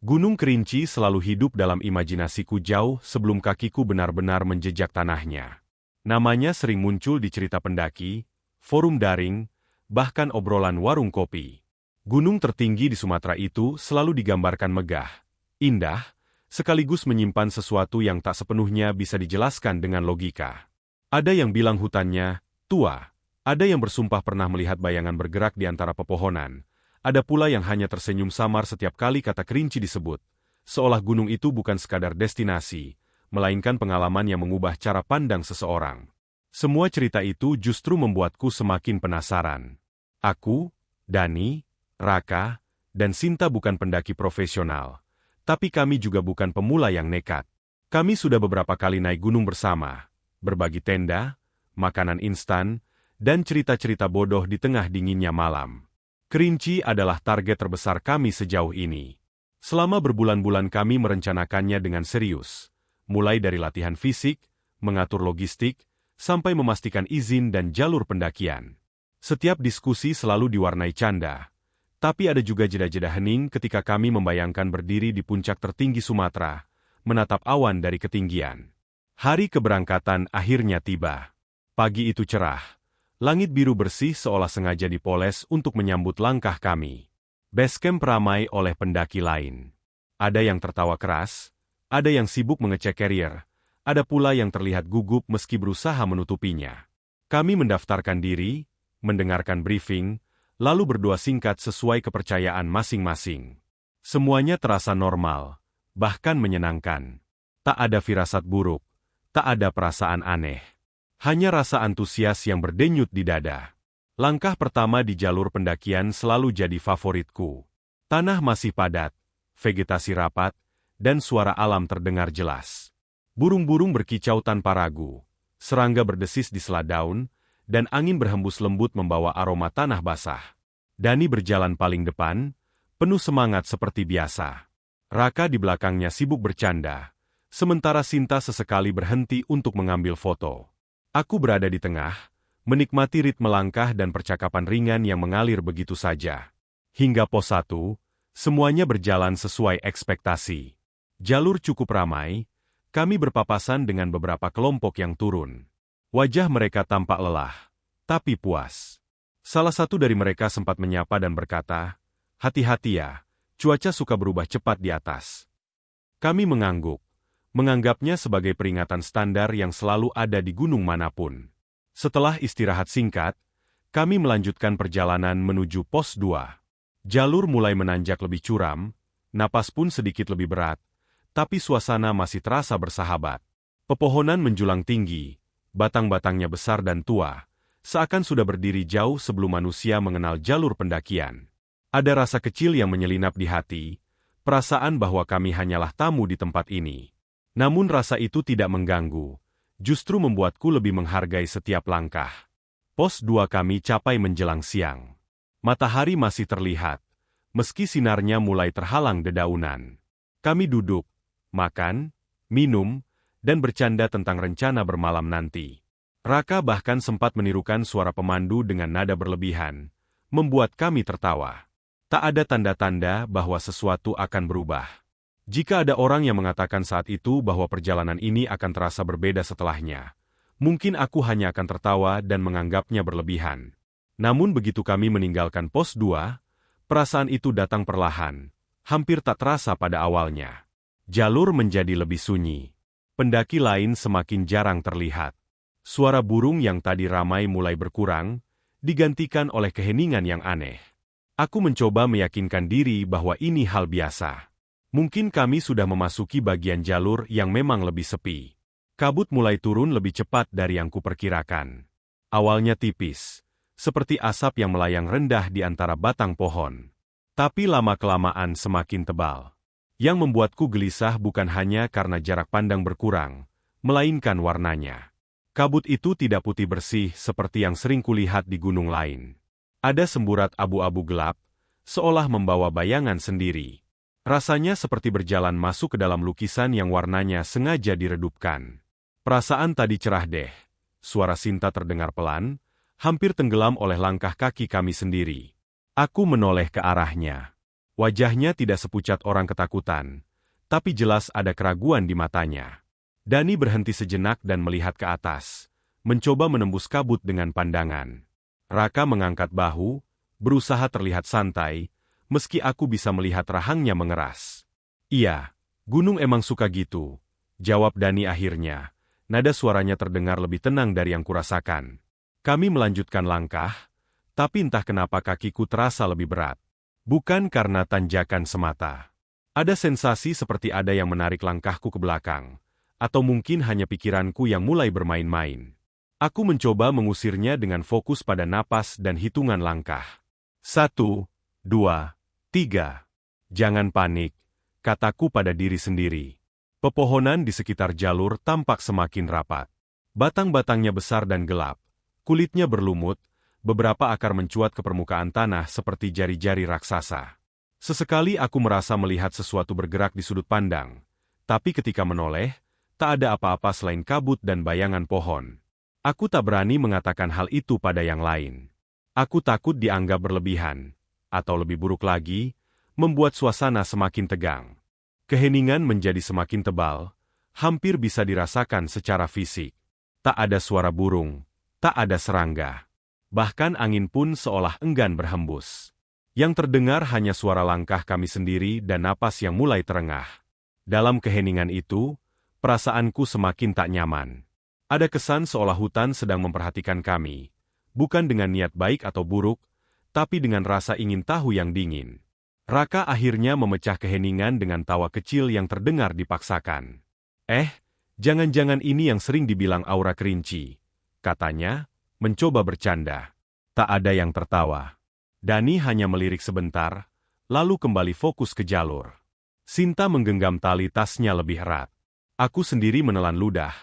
Gunung Kerinci selalu hidup dalam imajinasiku jauh sebelum kakiku benar-benar menjejak tanahnya. Namanya sering muncul di cerita pendaki, forum daring, bahkan obrolan warung kopi. Gunung tertinggi di Sumatera itu selalu digambarkan megah, indah, sekaligus menyimpan sesuatu yang tak sepenuhnya bisa dijelaskan dengan logika. Ada yang bilang hutannya tua, ada yang bersumpah pernah melihat bayangan bergerak di antara pepohonan. Ada pula yang hanya tersenyum samar setiap kali kata Kerinci disebut, seolah gunung itu bukan sekadar destinasi, melainkan pengalaman yang mengubah cara pandang seseorang. Semua cerita itu justru membuatku semakin penasaran. Aku, Dani, Raka, dan Sinta bukan pendaki profesional, tapi kami juga bukan pemula yang nekat. Kami sudah beberapa kali naik gunung bersama, berbagi tenda, makanan instan, dan cerita-cerita bodoh di tengah dinginnya malam. Kerinci adalah target terbesar kami sejauh ini. Selama berbulan-bulan kami merencanakannya dengan serius, mulai dari latihan fisik, mengatur logistik, sampai memastikan izin dan jalur pendakian. Setiap diskusi selalu diwarnai canda, tapi ada juga jeda-jeda hening ketika kami membayangkan berdiri di puncak tertinggi Sumatera, menatap awan dari ketinggian. Hari keberangkatan akhirnya tiba. Pagi itu cerah. Langit biru bersih seolah sengaja dipoles untuk menyambut langkah kami. Basecamp ramai oleh pendaki lain. Ada yang tertawa keras, ada yang sibuk mengecek carrier, ada pula yang terlihat gugup meski berusaha menutupinya. Kami mendaftarkan diri, mendengarkan briefing, lalu berdoa singkat sesuai kepercayaan masing-masing. Semuanya terasa normal, bahkan menyenangkan. Tak ada firasat buruk, tak ada perasaan aneh. Hanya rasa antusias yang berdenyut di dada. Langkah pertama di jalur pendakian selalu jadi favoritku. Tanah masih padat, vegetasi rapat, dan suara alam terdengar jelas. Burung-burung berkicau tanpa ragu, serangga berdesis di sela daun, dan angin berhembus lembut membawa aroma tanah basah. Dani berjalan paling depan, penuh semangat seperti biasa. Raka di belakangnya sibuk bercanda, sementara Sinta sesekali berhenti untuk mengambil foto. Aku berada di tengah, menikmati ritme langkah dan percakapan ringan yang mengalir begitu saja. Hingga pos 1, semuanya berjalan sesuai ekspektasi. Jalur cukup ramai, kami berpapasan dengan beberapa kelompok yang turun. Wajah mereka tampak lelah, tapi puas. Salah satu dari mereka sempat menyapa dan berkata, "Hati-hati ya, cuaca suka berubah cepat di atas." Kami mengangguk. Menganggapnya sebagai peringatan standar yang selalu ada di gunung manapun. Setelah istirahat singkat, kami melanjutkan perjalanan menuju pos 2. Jalur mulai menanjak lebih curam, napas pun sedikit lebih berat, tapi suasana masih terasa bersahabat. Pepohonan menjulang tinggi, batang-batangnya besar dan tua, seakan sudah berdiri jauh sebelum manusia mengenal jalur pendakian. Ada rasa kecil yang menyelinap di hati, perasaan bahwa kami hanyalah tamu di tempat ini. Namun rasa itu tidak mengganggu, justru membuatku lebih menghargai setiap langkah. Pos 2 kami capai menjelang siang. Matahari masih terlihat, meski sinarnya mulai terhalang dedaunan. Kami duduk, makan, minum, dan bercanda tentang rencana bermalam nanti. Raka bahkan sempat menirukan suara pemandu dengan nada berlebihan, membuat kami tertawa. Tak ada tanda-tanda bahwa sesuatu akan berubah. Jika ada orang yang mengatakan saat itu bahwa perjalanan ini akan terasa berbeda setelahnya, mungkin aku hanya akan tertawa dan menganggapnya berlebihan. Namun begitu kami meninggalkan pos 2, perasaan itu datang perlahan, hampir tak terasa pada awalnya. Jalur menjadi lebih sunyi. Pendaki lain semakin jarang terlihat. Suara burung yang tadi ramai mulai berkurang, digantikan oleh keheningan yang aneh. Aku mencoba meyakinkan diri bahwa ini hal biasa. Mungkin kami sudah memasuki bagian jalur yang memang lebih sepi. Kabut mulai turun lebih cepat dari yang kuperkirakan. Awalnya tipis, seperti asap yang melayang rendah di antara batang pohon. Tapi lama-kelamaan semakin tebal. Yang membuatku gelisah bukan hanya karena jarak pandang berkurang, melainkan warnanya. Kabut itu tidak putih bersih seperti yang sering kulihat di gunung lain. Ada semburat abu-abu gelap, seolah membawa bayangan sendiri. Rasanya seperti berjalan masuk ke dalam lukisan yang warnanya sengaja diredupkan. Perasaan tadi cerah deh. Suara Sinta terdengar pelan, hampir tenggelam oleh langkah kaki kami sendiri. Aku menoleh ke arahnya. Wajahnya tidak sepucat orang ketakutan, tapi jelas ada keraguan di matanya. Dani berhenti sejenak dan melihat ke atas, mencoba menembus kabut dengan pandangan. Raka mengangkat bahu, berusaha terlihat santai, meski aku bisa melihat rahangnya mengeras. Iya, gunung emang suka gitu, jawab Dani akhirnya. Nada suaranya terdengar lebih tenang dari yang kurasakan. Kami melanjutkan langkah, tapi entah kenapa kakiku terasa lebih berat. Bukan karena tanjakan semata. Ada sensasi seperti ada yang menarik langkahku ke belakang, atau mungkin hanya pikiranku yang mulai bermain-main. Aku mencoba mengusirnya dengan fokus pada napas dan hitungan langkah. 1, 2, 3. Jangan panik, kataku pada diri sendiri. Pepohonan di sekitar jalur tampak semakin rapat. Batang-batangnya besar dan gelap, kulitnya berlumut, beberapa akar mencuat ke permukaan tanah seperti jari-jari raksasa. Sesekali aku merasa melihat sesuatu bergerak di sudut pandang, tapi ketika menoleh, tak ada apa-apa selain kabut dan bayangan pohon. Aku tak berani mengatakan hal itu pada yang lain. Aku takut dianggap berlebihan, atau lebih buruk lagi, membuat suasana semakin tegang. Keheningan menjadi semakin tebal, hampir bisa dirasakan secara fisik. Tak ada suara burung, tak ada serangga. Bahkan angin pun seolah enggan berhembus. Yang terdengar hanya suara langkah kami sendiri dan napas yang mulai terengah. Dalam keheningan itu, perasaanku semakin tak nyaman. Ada kesan seolah hutan sedang memperhatikan kami, bukan dengan niat baik atau buruk, tapi dengan rasa ingin tahu yang dingin. Raka akhirnya memecah keheningan dengan tawa kecil yang terdengar dipaksakan. Jangan-jangan ini yang sering dibilang aura kerinci, katanya, mencoba bercanda. Tak ada yang tertawa. Dani hanya melirik sebentar, lalu kembali fokus ke jalur. Sinta menggenggam tali tasnya lebih erat. Aku sendiri menelan ludah,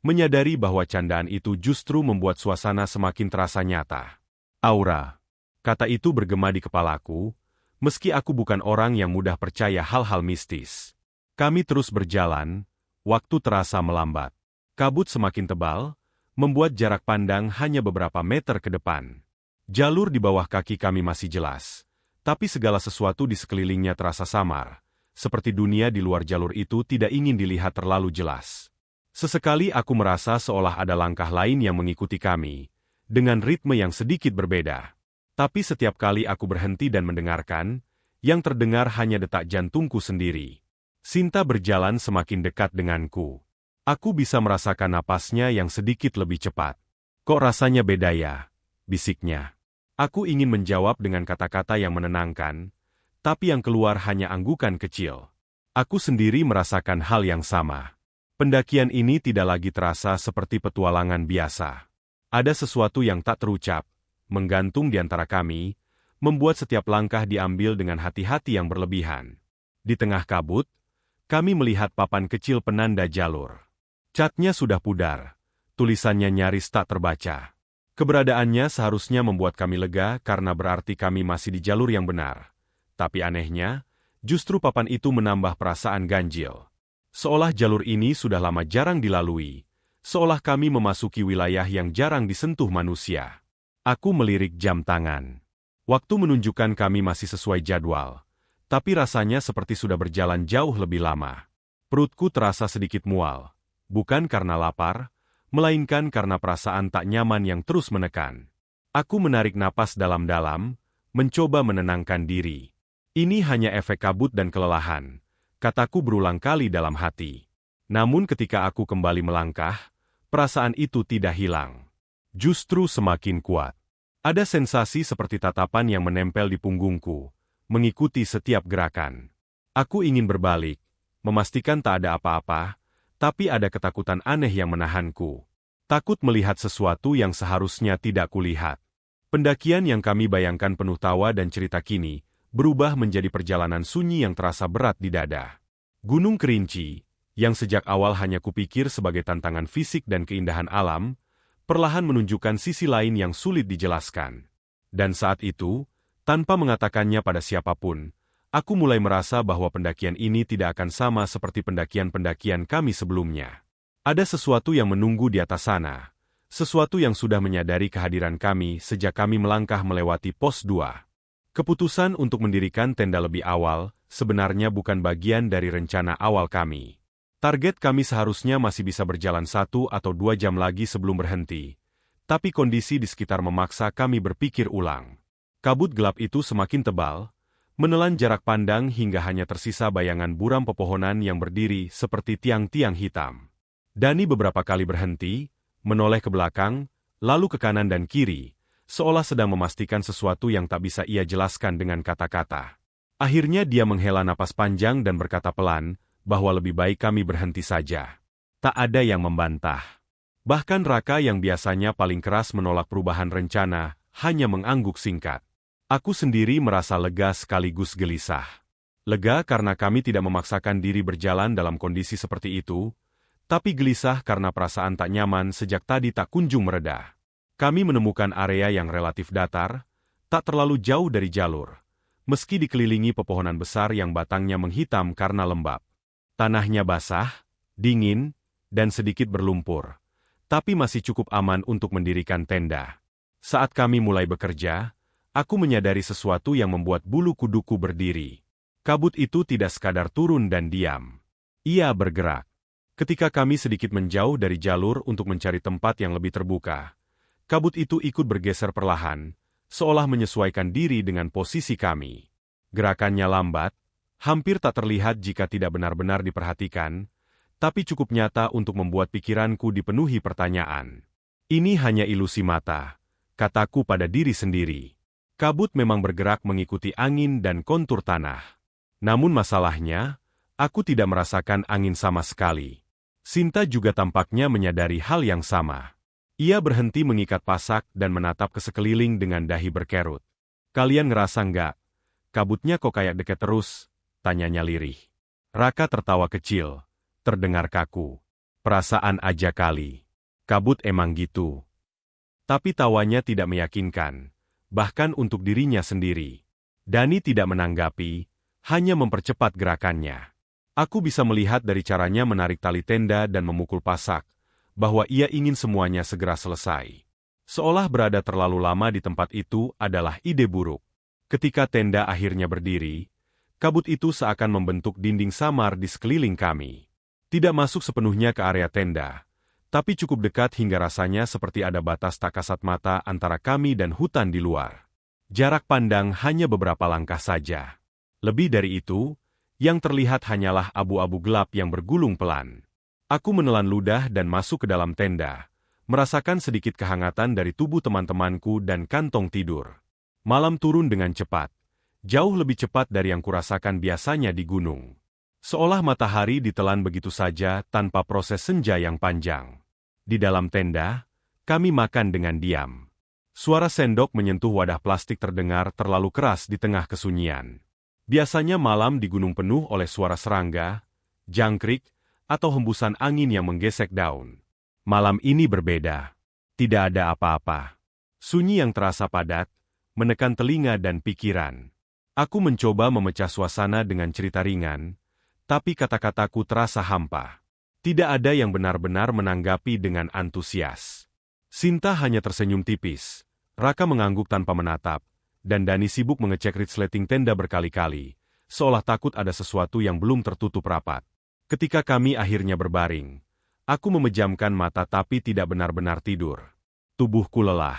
menyadari bahwa candaan itu justru membuat suasana semakin terasa nyata. Aura. Kata itu bergema di kepalaku, meski aku bukan orang yang mudah percaya hal-hal mistis. Kami terus berjalan, waktu terasa melambat. Kabut semakin tebal, membuat jarak pandang hanya beberapa meter ke depan. Jalur di bawah kaki kami masih jelas, tapi segala sesuatu di sekelilingnya terasa samar, seperti dunia di luar jalur itu tidak ingin dilihat terlalu jelas. Sesekali aku merasa seolah ada langkah lain yang mengikuti kami, dengan ritme yang sedikit berbeda. Tapi setiap kali aku berhenti dan mendengarkan, yang terdengar hanya detak jantungku sendiri. Sinta berjalan semakin dekat denganku. Aku bisa merasakan napasnya yang sedikit lebih cepat. Kok rasanya beda ya? Bisiknya. Aku ingin menjawab dengan kata-kata yang menenangkan, tapi yang keluar hanya anggukan kecil. Aku sendiri merasakan hal yang sama. Pendakian ini tidak lagi terasa seperti petualangan biasa. Ada sesuatu yang tak terucap, menggantung di antara kami, membuat setiap langkah diambil dengan hati-hati yang berlebihan. Di tengah kabut, kami melihat papan kecil penanda jalur. Catnya sudah pudar, tulisannya nyaris tak terbaca. Keberadaannya seharusnya membuat kami lega karena berarti kami masih di jalur yang benar. Tapi anehnya, justru papan itu menambah perasaan ganjil. Seolah jalur ini sudah lama jarang dilalui, seolah kami memasuki wilayah yang jarang disentuh manusia. Aku melirik jam tangan. Waktu menunjukkan kami masih sesuai jadwal, tapi rasanya seperti sudah berjalan jauh lebih lama. Perutku terasa sedikit mual, bukan karena lapar, melainkan karena perasaan tak nyaman yang terus menekan. Aku menarik napas dalam-dalam, mencoba menenangkan diri. Ini hanya efek kabut dan kelelahan, kataku berulang kali dalam hati. Namun ketika aku kembali melangkah, perasaan itu tidak hilang. Justru semakin kuat. Ada sensasi seperti tatapan yang menempel di punggungku, mengikuti setiap gerakan. Aku ingin berbalik, memastikan tak ada apa-apa, tapi ada ketakutan aneh yang menahanku. Takut melihat sesuatu yang seharusnya tidak kulihat. Pendakian yang kami bayangkan penuh tawa dan cerita kini, berubah menjadi perjalanan sunyi yang terasa berat di dada. Gunung Kerinci, yang sejak awal hanya kupikir sebagai tantangan fisik dan keindahan alam, perlahan menunjukkan sisi lain yang sulit dijelaskan. Dan saat itu, tanpa mengatakannya pada siapapun, aku mulai merasa bahwa pendakian ini tidak akan sama seperti pendakian-pendakian kami sebelumnya. Ada sesuatu yang menunggu di atas sana, sesuatu yang sudah menyadari kehadiran kami sejak kami melangkah melewati pos 2. Keputusan untuk mendirikan tenda lebih awal sebenarnya bukan bagian dari rencana awal kami. Target kami seharusnya masih bisa berjalan 1 atau 2 jam lagi sebelum berhenti, tapi kondisi di sekitar memaksa kami berpikir ulang. Kabut gelap itu semakin tebal, menelan jarak pandang hingga hanya tersisa bayangan buram pepohonan yang berdiri seperti tiang-tiang hitam. Dani beberapa kali berhenti, menoleh ke belakang, lalu ke kanan dan kiri, seolah sedang memastikan sesuatu yang tak bisa ia jelaskan dengan kata-kata. Akhirnya dia menghela napas panjang dan berkata pelan, bahwa lebih baik kami berhenti saja. Tak ada yang membantah. Bahkan Raka yang biasanya paling keras menolak perubahan rencana, hanya mengangguk singkat. Aku sendiri merasa lega sekaligus gelisah. Lega karena kami tidak memaksakan diri berjalan dalam kondisi seperti itu, tapi gelisah karena perasaan tak nyaman sejak tadi tak kunjung mereda. Kami menemukan area yang relatif datar, tak terlalu jauh dari jalur, meski dikelilingi pepohonan besar yang batangnya menghitam karena lembab. Tanahnya basah, dingin, dan sedikit berlumpur, tapi masih cukup aman untuk mendirikan tenda. Saat kami mulai bekerja, aku menyadari sesuatu yang membuat bulu kuduku berdiri. Kabut itu tidak sekadar turun dan diam. Ia bergerak. Ketika kami sedikit menjauh dari jalur untuk mencari tempat yang lebih terbuka, kabut itu ikut bergeser perlahan, seolah menyesuaikan diri dengan posisi kami. Gerakannya lambat, hampir tak terlihat jika tidak benar-benar diperhatikan, tapi cukup nyata untuk membuat pikiranku dipenuhi pertanyaan. Ini hanya ilusi mata, kataku pada diri sendiri. Kabut memang bergerak mengikuti angin dan kontur tanah. Namun masalahnya, aku tidak merasakan angin sama sekali. Sinta juga tampaknya menyadari hal yang sama. Ia berhenti mengikat pasak dan menatap ke sekeliling dengan dahi berkerut. Kalian ngerasa nggak? Kabutnya kok kayak deket terus? Tanyanya lirih. Raka tertawa kecil, terdengar kaku. Perasaan aja kali. Kabut emang gitu. Tapi tawanya tidak meyakinkan, bahkan untuk dirinya sendiri. Dani tidak menanggapi, hanya mempercepat gerakannya. Aku bisa melihat dari caranya menarik tali tenda dan memukul pasak, bahwa ia ingin semuanya segera selesai. Seolah berada terlalu lama di tempat itu adalah ide buruk. Ketika tenda akhirnya berdiri, kabut itu seakan membentuk dinding samar di sekeliling kami. Tidak masuk sepenuhnya ke area tenda, tapi cukup dekat hingga rasanya seperti ada batas tak kasat mata antara kami dan hutan di luar. Jarak pandang hanya beberapa langkah saja. Lebih dari itu, yang terlihat hanyalah abu-abu gelap yang bergulung pelan. Aku menelan ludah dan masuk ke dalam tenda, merasakan sedikit kehangatan dari tubuh teman-temanku dan kantong tidur. Malam turun dengan cepat, jauh lebih cepat dari yang kurasakan biasanya di gunung. Seolah matahari ditelan begitu saja tanpa proses senja yang panjang. Di dalam tenda, kami makan dengan diam. Suara sendok menyentuh wadah plastik terdengar terlalu keras di tengah kesunyian. Biasanya malam di gunung penuh oleh suara serangga, jangkrik, atau hembusan angin yang menggesek daun. Malam ini berbeda. Tidak ada apa-apa. Sunyi yang terasa padat, menekan telinga dan pikiran. Aku mencoba memecah suasana dengan cerita ringan, tapi kata-kataku terasa hampa. Tidak ada yang benar-benar menanggapi dengan antusias. Sinta hanya tersenyum tipis, Raka mengangguk tanpa menatap, dan Dani sibuk mengecek resleting tenda berkali-kali, seolah takut ada sesuatu yang belum tertutup rapat. Ketika kami akhirnya berbaring, aku memejamkan mata tapi tidak benar-benar tidur. Tubuhku lelah,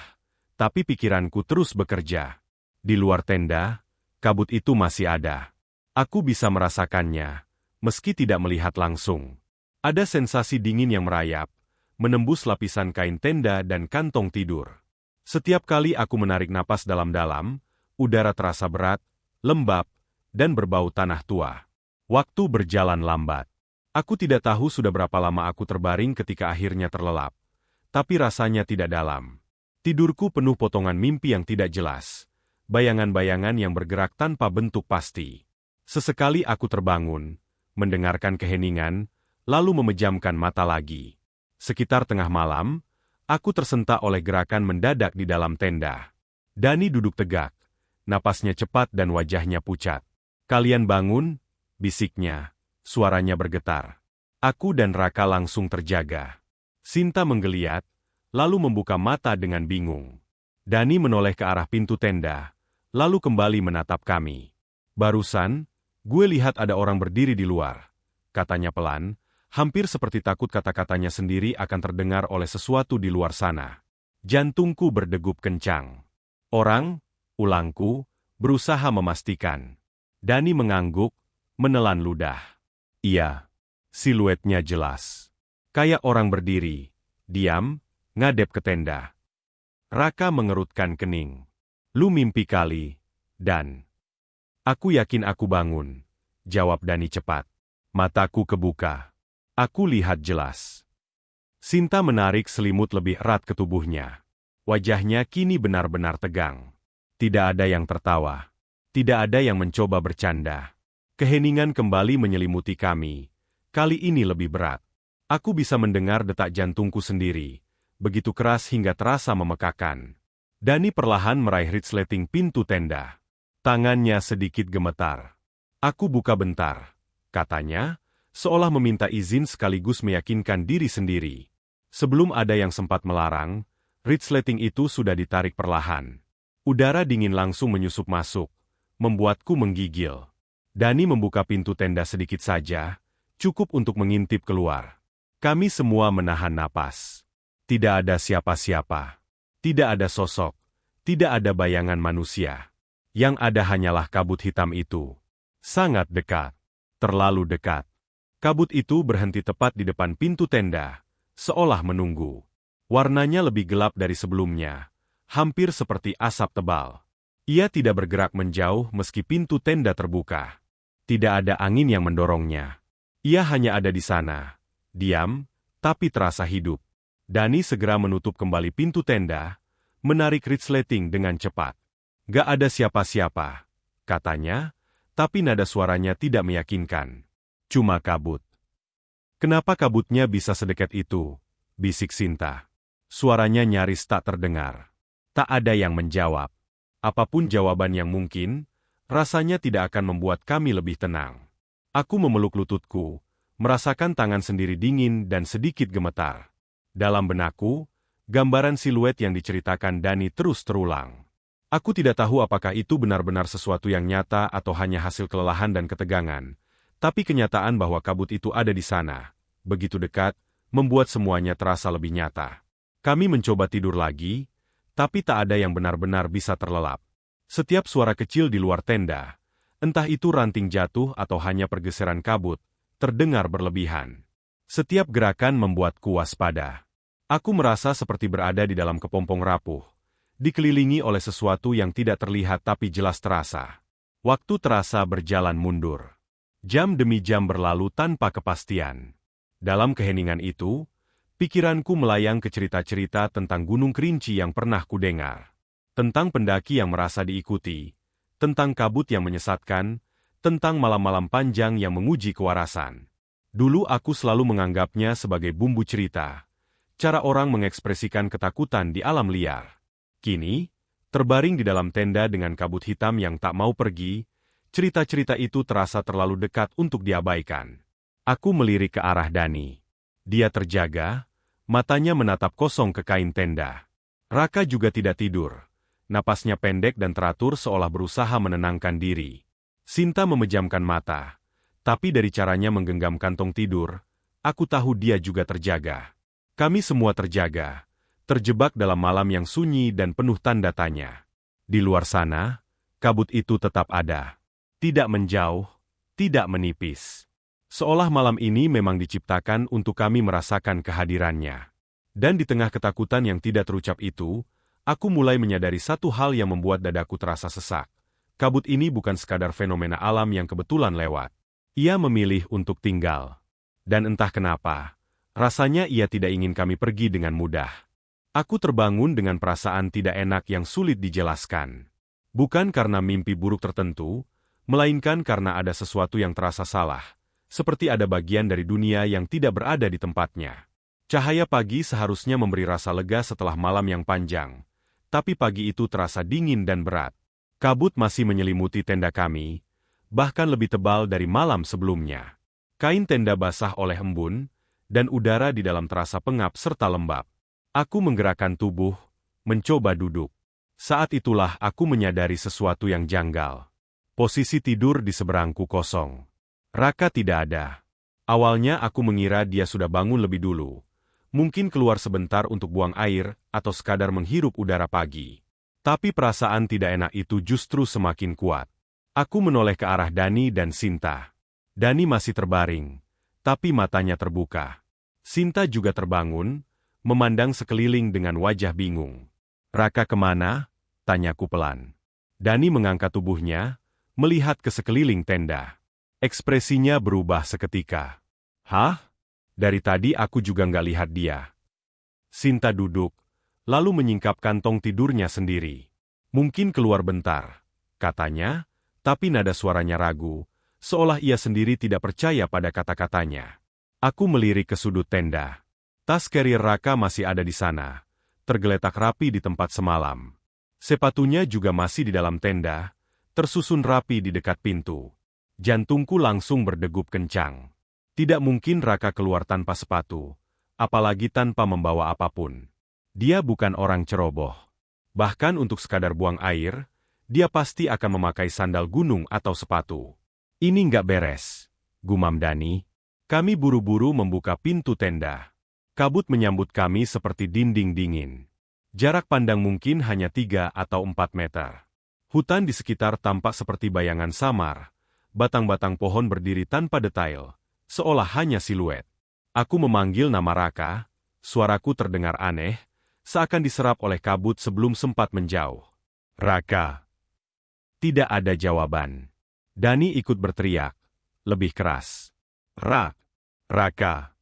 tapi pikiranku terus bekerja. Di luar tenda, kabut itu masih ada. Aku bisa merasakannya, meski tidak melihat langsung. Ada sensasi dingin yang merayap, menembus lapisan kain tenda dan kantong tidur. Setiap kali aku menarik napas dalam-dalam, udara terasa berat, lembab, dan berbau tanah tua. Waktu berjalan lambat. Aku tidak tahu sudah berapa lama aku terbaring ketika akhirnya terlelap, tapi rasanya tidak dalam. Tidurku penuh potongan mimpi yang tidak jelas, bayangan-bayangan yang bergerak tanpa bentuk pasti. Sesekali aku terbangun, mendengarkan keheningan, lalu memejamkan mata lagi. Sekitar tengah malam, aku tersentak oleh gerakan mendadak di dalam tenda. Dani duduk tegak, napasnya cepat dan wajahnya pucat. "Kalian bangun?" bisiknya. Suaranya bergetar. Aku dan Raka langsung terjaga. Sinta menggeliat, lalu membuka mata dengan bingung. Dani menoleh ke arah pintu tenda, lalu kembali menatap kami. Barusan, gue lihat ada orang berdiri di luar, katanya pelan, hampir seperti takut kata-katanya sendiri akan terdengar oleh sesuatu di luar sana. Jantungku berdegup kencang. Orang, ulangku, berusaha memastikan. Dani mengangguk, menelan ludah. Iya, siluetnya jelas. Kayak orang berdiri, diam, ngadep ke tenda. Raka mengerutkan kening. Lu mimpi kali, Dan. Aku yakin aku bangun, jawab Dani cepat. Mataku kebuka. Aku lihat jelas. Sinta menarik selimut lebih erat ke tubuhnya. Wajahnya kini benar-benar tegang. Tidak ada yang tertawa. Tidak ada yang mencoba bercanda. Keheningan kembali menyelimuti kami. Kali ini lebih berat. Aku bisa mendengar detak jantungku sendiri. Begitu keras hingga terasa memekakan. Dani perlahan meraih resleting pintu tenda. Tangannya sedikit gemetar. Aku buka bentar, katanya, seolah meminta izin sekaligus meyakinkan diri sendiri. Sebelum ada yang sempat melarang, resleting itu sudah ditarik perlahan. Udara dingin langsung menyusup masuk, membuatku menggigil. Dani membuka pintu tenda sedikit saja, cukup untuk mengintip keluar. Kami semua menahan napas. Tidak ada siapa-siapa. Tidak ada sosok. Tidak ada bayangan manusia. Yang ada hanyalah kabut hitam itu. Sangat dekat. Terlalu dekat. Kabut itu berhenti tepat di depan pintu tenda, seolah menunggu. Warnanya lebih gelap dari sebelumnya, hampir seperti asap tebal. Ia tidak bergerak menjauh meski pintu tenda terbuka. Tidak ada angin yang mendorongnya. Ia hanya ada di sana, diam, tapi terasa hidup. Dani segera menutup kembali pintu tenda, menarik resleting dengan cepat. Gak ada siapa-siapa, katanya, tapi nada suaranya tidak meyakinkan. Cuma kabut. Kenapa kabutnya bisa sedekat itu? Bisik Sinta. Suaranya nyaris tak terdengar. Tak ada yang menjawab. Apapun jawaban yang mungkin, rasanya tidak akan membuat kami lebih tenang. Aku memeluk lututku, merasakan tangan sendiri dingin dan sedikit gemetar. Dalam benakku, gambaran siluet yang diceritakan Dani terus terulang. Aku tidak tahu apakah itu benar-benar sesuatu yang nyata atau hanya hasil kelelahan dan ketegangan, tapi kenyataan bahwa kabut itu ada di sana, begitu dekat, membuat semuanya terasa lebih nyata. Kami mencoba tidur lagi, tapi tak ada yang benar-benar bisa terlelap. Setiap suara kecil di luar tenda, entah itu ranting jatuh atau hanya pergeseran kabut, terdengar berlebihan. Setiap gerakan membuatku waspada. Aku merasa seperti berada di dalam kepompong rapuh, dikelilingi oleh sesuatu yang tidak terlihat tapi jelas terasa. Waktu terasa berjalan mundur. Jam demi jam berlalu tanpa kepastian. Dalam keheningan itu, pikiranku melayang ke cerita-cerita tentang Gunung Kerinci yang pernah kudengar. Tentang pendaki yang merasa diikuti, tentang kabut yang menyesatkan, tentang malam-malam panjang yang menguji kewarasan. Dulu aku selalu menganggapnya sebagai bumbu cerita. Cara orang mengekspresikan ketakutan di alam liar. Kini, terbaring di dalam tenda dengan kabut hitam yang tak mau pergi, cerita-cerita itu terasa terlalu dekat untuk diabaikan. Aku melirik ke arah Dani. Dia terjaga, matanya menatap kosong ke kain tenda. Raka juga tidak tidur. Napasnya pendek dan teratur seolah berusaha menenangkan diri. Sinta memejamkan mata, tapi dari caranya menggenggam kantong tidur, aku tahu dia juga terjaga. Kami semua terjaga, terjebak dalam malam yang sunyi dan penuh tanda tanya. Di luar sana, kabut itu tetap ada. Tidak menjauh, tidak menipis. Seolah malam ini memang diciptakan untuk kami merasakan kehadirannya. Dan di tengah ketakutan yang tidak terucap itu, aku mulai menyadari satu hal yang membuat dadaku terasa sesak. Kabut ini bukan sekadar fenomena alam yang kebetulan lewat. Ia memilih untuk tinggal. Dan entah kenapa, rasanya ia tidak ingin kami pergi dengan mudah. Aku terbangun dengan perasaan tidak enak yang sulit dijelaskan. Bukan karena mimpi buruk tertentu, melainkan karena ada sesuatu yang terasa salah, seperti ada bagian dari dunia yang tidak berada di tempatnya. Cahaya pagi seharusnya memberi rasa lega setelah malam yang panjang, tapi pagi itu terasa dingin dan berat. Kabut masih menyelimuti tenda kami, bahkan lebih tebal dari malam sebelumnya. Kain tenda basah oleh embun, dan udara di dalam terasa pengap serta lembab. Aku menggerakkan tubuh, mencoba duduk. Saat itulah aku menyadari sesuatu yang janggal. Posisi tidur di seberangku kosong. Raka tidak ada. Awalnya aku mengira dia sudah bangun lebih dulu. Mungkin keluar sebentar untuk buang air atau sekadar menghirup udara pagi. Tapi perasaan tidak enak itu justru semakin kuat. Aku menoleh ke arah Dani dan Sinta. Dani masih terbaring, tapi matanya terbuka. Sinta juga terbangun, memandang sekeliling dengan wajah bingung. "Raka kemana?" tanyaku pelan. Dani mengangkat tubuhnya, melihat ke sekeliling tenda. Ekspresinya berubah seketika. "Hah? Dari tadi aku juga nggak lihat dia." Sinta duduk, lalu menyingkap kantong tidurnya sendiri. "Mungkin keluar bentar," katanya, tapi nada suaranya ragu, seolah ia sendiri tidak percaya pada kata-katanya. Aku melirik ke sudut tenda. Tas carrier Raka masih ada di sana, tergeletak rapi di tempat semalam. Sepatunya juga masih di dalam tenda, tersusun rapi di dekat pintu. Jantungku langsung berdegup kencang. Tidak mungkin Raka keluar tanpa sepatu, apalagi tanpa membawa apapun. Dia bukan orang ceroboh. Bahkan untuk sekadar buang air, dia pasti akan memakai sandal gunung atau sepatu. "Ini nggak beres," gumam Dani. Kami buru-buru membuka pintu tenda. Kabut menyambut kami seperti dinding dingin. Jarak pandang mungkin hanya 3 atau 4 meter. Hutan di sekitar tampak seperti bayangan samar. Batang-batang pohon berdiri tanpa detail, seolah hanya siluet. Aku memanggil nama Raka, suaraku terdengar aneh, seakan diserap oleh kabut sebelum sempat menjauh. "Raka." Tidak ada jawaban. Dani ikut berteriak, lebih keras. Raka."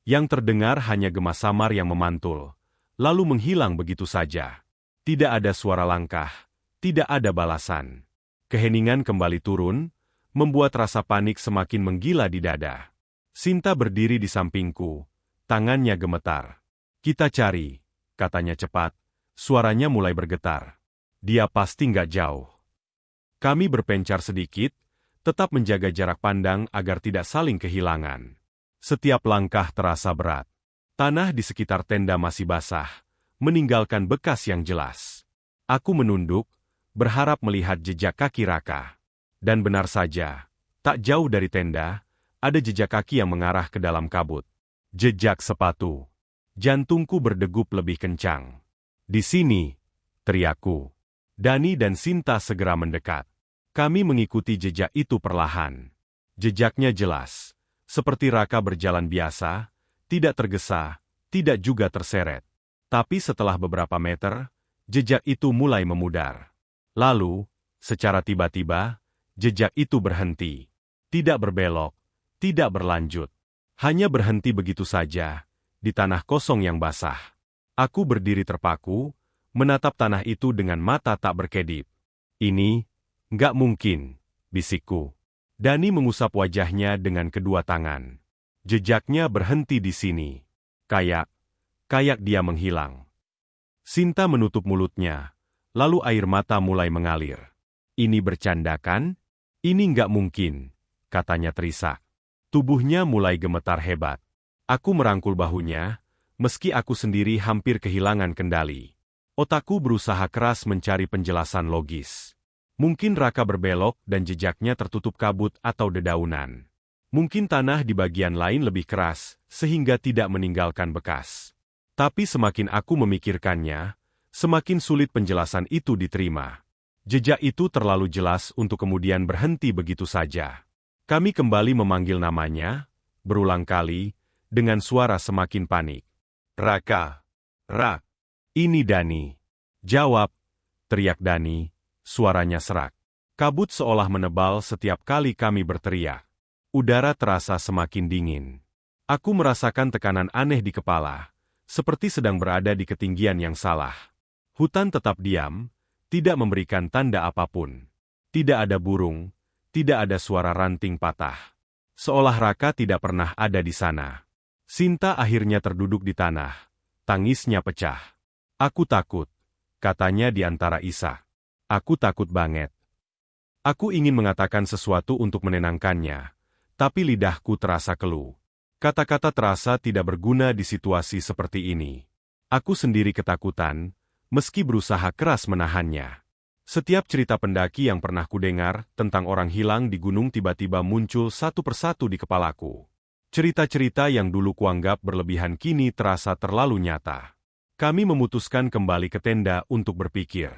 Yang terdengar hanya gema samar yang memantul, lalu menghilang begitu saja. Tidak ada suara langkah, tidak ada balasan. Keheningan kembali turun, membuat rasa panik semakin menggila di dada. Sinta berdiri di sampingku, tangannya gemetar. "Kita cari," katanya cepat, suaranya mulai bergetar. "Dia pasti nggak jauh." Kami berpencar sedikit, tetap menjaga jarak pandang agar tidak saling kehilangan. Setiap langkah terasa berat. Tanah di sekitar tenda masih basah, meninggalkan bekas yang jelas. Aku menunduk, berharap melihat jejak kaki Raka. Dan benar saja, tak jauh dari tenda, ada jejak kaki yang mengarah ke dalam kabut. Jejak sepatu. Jantungku berdegup lebih kencang. "Di sini," teriakku. Dani dan Sinta segera mendekat. Kami mengikuti jejak itu perlahan. Jejaknya jelas, seperti Raka berjalan biasa, tidak tergesa, tidak juga terseret. Tapi setelah beberapa meter, jejak itu mulai memudar. Lalu, secara tiba-tiba, jejak itu berhenti. Tidak berbelok, tidak berlanjut. Hanya berhenti begitu saja, di tanah kosong yang basah. Aku berdiri terpaku, menatap tanah itu dengan mata tak berkedip. "Ini, nggak mungkin," bisikku. Dani mengusap wajahnya dengan kedua tangan. "Jejaknya berhenti di sini. Kayak dia menghilang." Sinta menutup mulutnya, lalu air mata mulai mengalir. "Ini bercanda kan? Ini nggak mungkin," katanya terisak. Tubuhnya mulai gemetar hebat. Aku merangkul bahunya, meski aku sendiri hampir kehilangan kendali. Otakku berusaha keras mencari penjelasan logis. Mungkin Raka berbelok dan jejaknya tertutup kabut atau dedaunan. Mungkin tanah di bagian lain lebih keras, sehingga tidak meninggalkan bekas. Tapi semakin aku memikirkannya, semakin sulit penjelasan itu diterima. Jejak itu terlalu jelas untuk kemudian berhenti begitu saja. Kami kembali memanggil namanya, berulang kali, dengan suara semakin panik. "Raka! Ini Dani." "Jawab!" teriak Dani. Suaranya serak. Kabut seolah menebal setiap kali kami berteriak. Udara terasa semakin dingin. Aku merasakan tekanan aneh di kepala, seperti sedang berada di ketinggian yang salah. Hutan tetap diam, tidak memberikan tanda apapun. Tidak ada burung, tidak ada suara ranting patah. Seolah Raka tidak pernah ada di sana. Sinta akhirnya terduduk di tanah. Tangisnya pecah. "Aku takut," katanya di antara isak. "Aku takut banget." Aku ingin mengatakan sesuatu untuk menenangkannya, tapi lidahku terasa keluh. Kata-kata terasa tidak berguna di situasi seperti ini. Aku sendiri ketakutan, meski berusaha keras menahannya. Setiap cerita pendaki yang pernah kudengar tentang orang hilang di gunung tiba-tiba muncul satu persatu di kepalaku. Cerita-cerita yang dulu kuanggap berlebihan kini terasa terlalu nyata. Kami memutuskan kembali ke tenda untuk berpikir.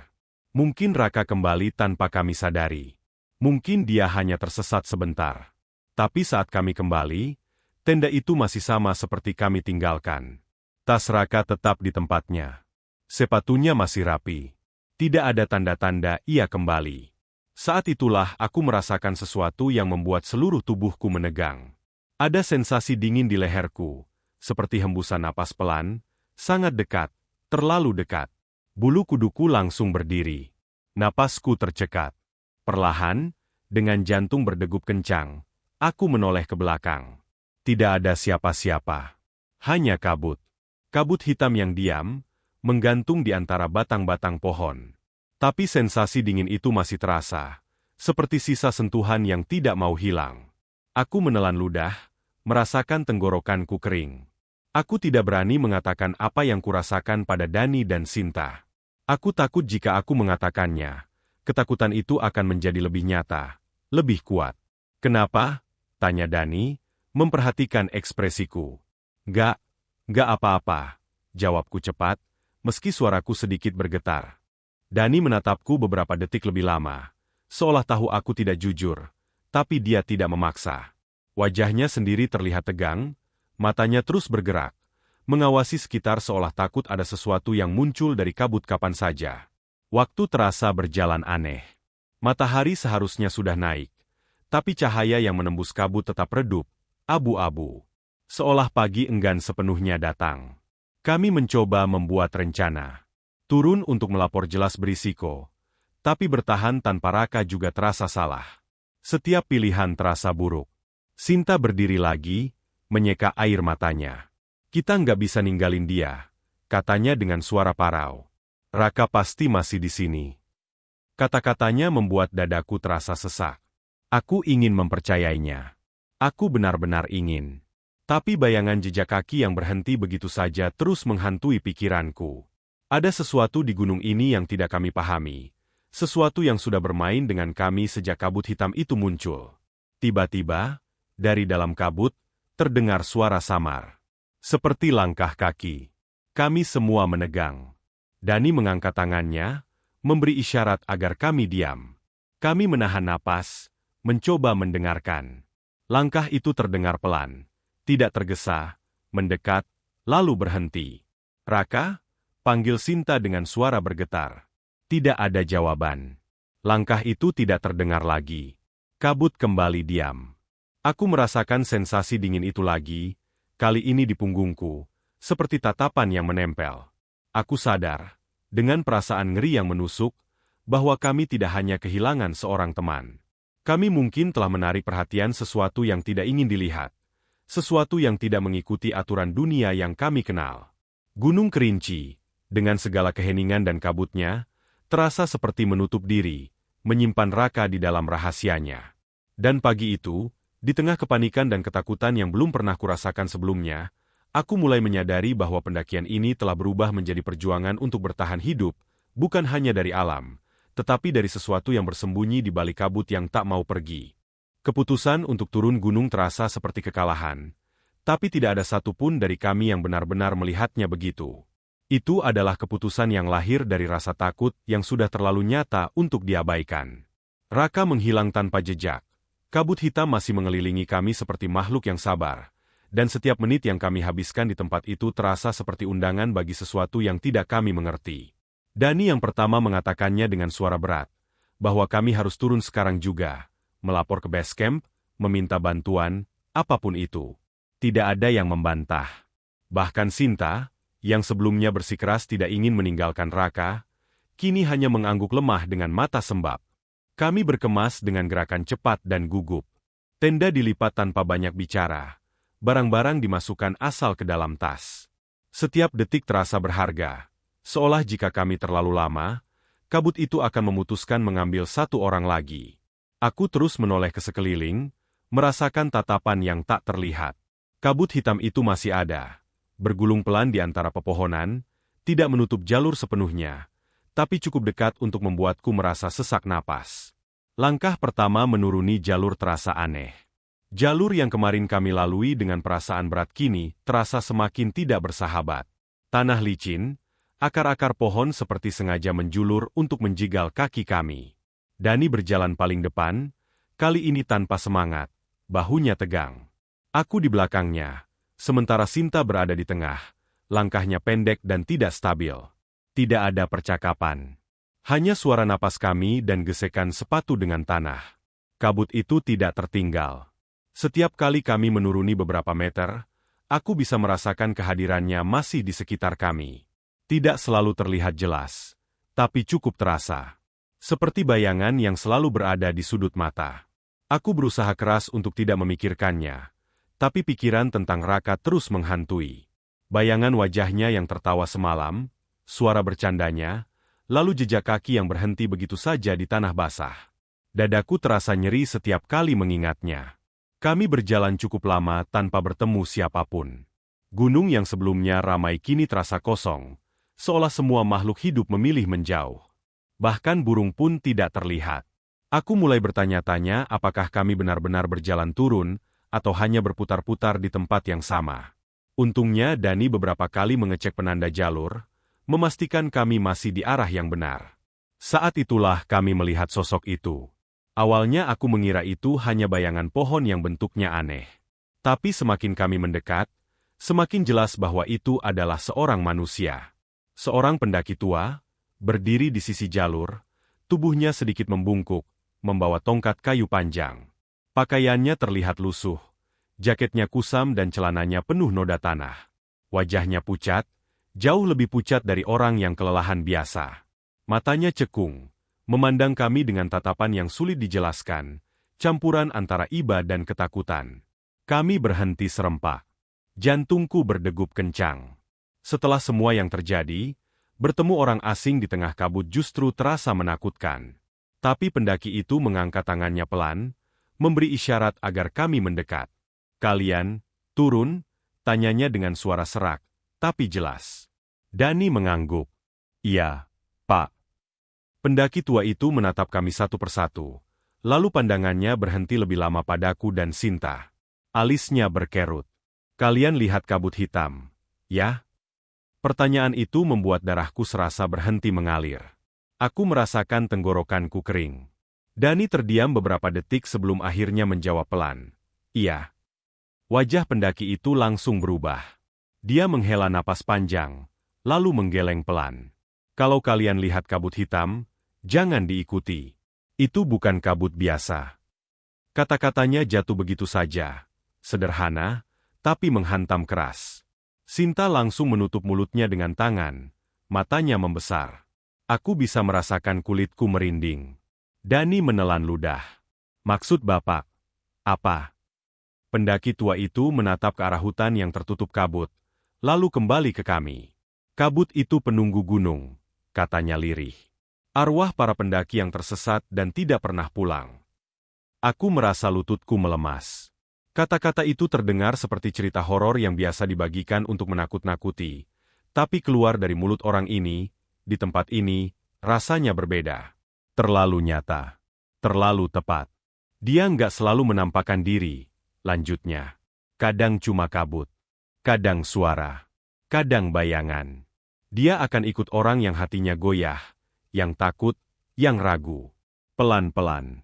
Mungkin Raka kembali tanpa kami sadari. Mungkin dia hanya tersesat sebentar. Tapi saat kami kembali, tenda itu masih sama seperti kami tinggalkan. Tas Raka tetap di tempatnya. Sepatunya masih rapi. Tidak ada tanda-tanda ia kembali. Saat itulah aku merasakan sesuatu yang membuat seluruh tubuhku menegang. Ada sensasi dingin di leherku, seperti hembusan napas pelan, sangat dekat, terlalu dekat. Bulu kuduku langsung berdiri. Napasku tercekat. Perlahan, dengan jantung berdegup kencang, aku menoleh ke belakang. Tidak ada siapa-siapa. Hanya kabut. Kabut hitam yang diam, menggantung di antara batang-batang pohon. Tapi sensasi dingin itu masih terasa, seperti sisa sentuhan yang tidak mau hilang. Aku menelan ludah, merasakan tenggorokanku kering. Aku tidak berani mengatakan apa yang kurasakan pada Dani dan Sinta. Aku takut jika aku mengatakannya, ketakutan itu akan menjadi lebih nyata, lebih kuat. Kenapa? Tanya Dani, memperhatikan ekspresiku. Gak apa-apa, jawabku cepat, meski suaraku sedikit bergetar. Dani menatapku beberapa detik lebih lama, seolah tahu aku tidak jujur, tapi dia tidak memaksa. Wajahnya sendiri terlihat tegang, matanya terus bergerak, mengawasi sekitar seolah takut ada sesuatu yang muncul dari kabut kapan saja. Waktu terasa berjalan aneh. Matahari seharusnya sudah naik, tapi cahaya yang menembus kabut tetap redup, abu-abu. Seolah pagi enggan sepenuhnya datang. Kami mencoba membuat rencana. Turun untuk melapor jelas berisiko, tapi bertahan tanpa Raka juga terasa salah. Setiap pilihan terasa buruk. Sinta berdiri lagi, menyeka air matanya. Kita nggak bisa ninggalin dia, katanya dengan suara parau. Raka pasti masih di sini. Kata-katanya membuat dadaku terasa sesak. Aku ingin mempercayainya. Aku benar-benar ingin. Tapi bayangan jejak kaki yang berhenti begitu saja terus menghantui pikiranku. Ada sesuatu di gunung ini yang tidak kami pahami. Sesuatu yang sudah bermain dengan kami sejak kabut hitam itu muncul. Tiba-tiba, dari dalam kabut, terdengar suara samar. Seperti langkah kaki. Kami semua menegang. Dani mengangkat tangannya, memberi isyarat agar kami diam. Kami menahan napas, mencoba mendengarkan. Langkah itu terdengar pelan, tidak tergesa, mendekat, lalu berhenti. Raka? Panggil Sinta dengan suara bergetar. Tidak ada jawaban. Langkah itu tidak terdengar lagi. Kabut kembali diam. Aku merasakan sensasi dingin itu lagi, kali ini di punggungku, seperti tatapan yang menempel. Aku sadar, dengan perasaan ngeri yang menusuk, bahwa kami tidak hanya kehilangan seorang teman. Kami mungkin telah menarik perhatian sesuatu yang tidak ingin dilihat. Sesuatu yang tidak mengikuti aturan dunia yang kami kenal. Gunung Kerinci, dengan segala keheningan dan kabutnya, terasa seperti menutup diri, menyimpan Raka di dalam rahasianya. Dan pagi itu, di tengah kepanikan dan ketakutan yang belum pernah kurasakan sebelumnya, aku mulai menyadari bahwa pendakian ini telah berubah menjadi perjuangan untuk bertahan hidup, bukan hanya dari alam, tetapi dari sesuatu yang bersembunyi di balik kabut yang tak mau pergi. Keputusan untuk turun gunung terasa seperti kekalahan, tapi tidak ada satupun dari kami yang benar-benar melihatnya begitu. Itu adalah keputusan yang lahir dari rasa takut yang sudah terlalu nyata untuk diabaikan. Raka menghilang tanpa jejak. Kabut hitam masih mengelilingi kami seperti makhluk yang sabar, dan setiap menit yang kami habiskan di tempat itu terasa seperti undangan bagi sesuatu yang tidak kami mengerti. Dani yang pertama mengatakannya dengan suara berat, bahwa kami harus turun sekarang juga, melapor ke base camp, meminta bantuan, apapun itu. Tidak ada yang membantah. Bahkan Sinta, yang sebelumnya bersikeras tidak ingin meninggalkan Raka, kini hanya mengangguk lemah dengan mata sembab. Kami berkemas dengan gerakan cepat dan gugup. Tenda dilipat tanpa banyak bicara. Barang-barang dimasukkan asal ke dalam tas. Setiap detik terasa berharga. Seolah jika kami terlalu lama, kabut itu akan memutuskan mengambil satu orang lagi. Aku terus menoleh ke sekeliling, merasakan tatapan yang tak terlihat. Kabut hitam itu masih ada, bergulung pelan di antara pepohonan, Tidak menutup jalur sepenuhnya, tapi cukup dekat untuk membuatku merasa sesak napas. Langkah pertama menuruni jalur terasa aneh. Jalur yang kemarin kami lalui dengan perasaan berat kini terasa semakin tidak bersahabat. Tanah licin, akar-akar pohon seperti sengaja menjulur untuk menjigal kaki kami. Dani berjalan paling depan, kali ini tanpa semangat, bahunya tegang. Aku di belakangnya, sementara Sinta berada di tengah, langkahnya pendek dan tidak stabil. Tidak ada percakapan. Hanya suara napas kami dan gesekan sepatu dengan tanah. Kabut itu tidak tertinggal. Setiap kali kami menuruni beberapa meter, aku bisa merasakan kehadirannya masih di sekitar kami. Tidak selalu terlihat jelas, tapi cukup terasa. Seperti bayangan yang selalu berada di sudut mata. Aku berusaha keras untuk tidak memikirkannya, tapi pikiran tentang Raka terus menghantui. Bayangan wajahnya yang tertawa semalam, suara bercandanya, lalu jejak kaki yang berhenti begitu saja di tanah basah. Dadaku terasa nyeri setiap kali mengingatnya. Kami berjalan cukup lama tanpa bertemu siapapun. Gunung yang sebelumnya ramai kini terasa kosong, seolah semua makhluk hidup memilih menjauh. Bahkan burung pun tidak terlihat. Aku mulai bertanya-tanya apakah kami benar-benar berjalan turun, atau hanya berputar-putar di tempat yang sama. Untungnya Dani beberapa kali mengecek penanda jalur, memastikan kami masih di arah yang benar. Saat itulah kami melihat sosok itu. Awalnya aku mengira itu hanya bayangan pohon yang bentuknya aneh. Tapi semakin kami mendekat, semakin jelas bahwa itu adalah seorang manusia. Seorang pendaki tua, berdiri di sisi jalur, tubuhnya sedikit membungkuk, membawa tongkat kayu panjang. Pakaiannya terlihat lusuh, jaketnya kusam dan celananya penuh noda tanah. Wajahnya pucat, jauh lebih pucat dari orang yang kelelahan biasa. Matanya cekung, memandang kami dengan tatapan yang sulit dijelaskan, campuran antara iba dan ketakutan. Kami berhenti serempak. Jantungku berdegup kencang. Setelah semua yang terjadi, bertemu orang asing di tengah kabut justru terasa menakutkan. Tapi pendaki itu mengangkat tangannya pelan, memberi isyarat agar kami mendekat. "Kalian, turun?" tanyanya dengan suara serak, tapi jelas. Dani mengangguk. "Iya, Pak." Pendaki tua itu menatap kami satu persatu, lalu pandangannya berhenti lebih lama padaku dan Sinta. Alisnya berkerut. "Kalian lihat kabut hitam, ya?" Pertanyaan itu membuat darahku serasa berhenti mengalir. Aku merasakan tenggorokanku kering. Dani terdiam beberapa detik sebelum akhirnya menjawab pelan. "Iya." Wajah pendaki itu langsung berubah. Dia menghela napas panjang, lalu menggeleng pelan. "Kalau kalian lihat kabut hitam, jangan diikuti. Itu bukan kabut biasa." Kata-katanya jatuh begitu saja. Sederhana, tapi menghantam keras. Sinta langsung menutup mulutnya dengan tangan. Matanya membesar. Aku bisa merasakan kulitku merinding. Dani menelan ludah. "Maksud Bapak, apa?" Pendaki tua itu menatap ke arah hutan yang tertutup kabut, lalu kembali ke kami. "Kabut itu penunggu gunung," katanya lirih. "Arwah para pendaki yang tersesat dan tidak pernah pulang." Aku merasa lututku melemas. Kata-kata itu terdengar seperti cerita horor yang biasa dibagikan untuk menakut-nakuti, tapi keluar dari mulut orang ini, di tempat ini, rasanya berbeda. Terlalu nyata. Terlalu tepat. "Dia nggak selalu menampakkan diri," lanjutnya. "Kadang cuma kabut. Kadang suara. Kadang bayangan. Dia akan ikut orang yang hatinya goyah, yang takut, yang ragu. Pelan-pelan."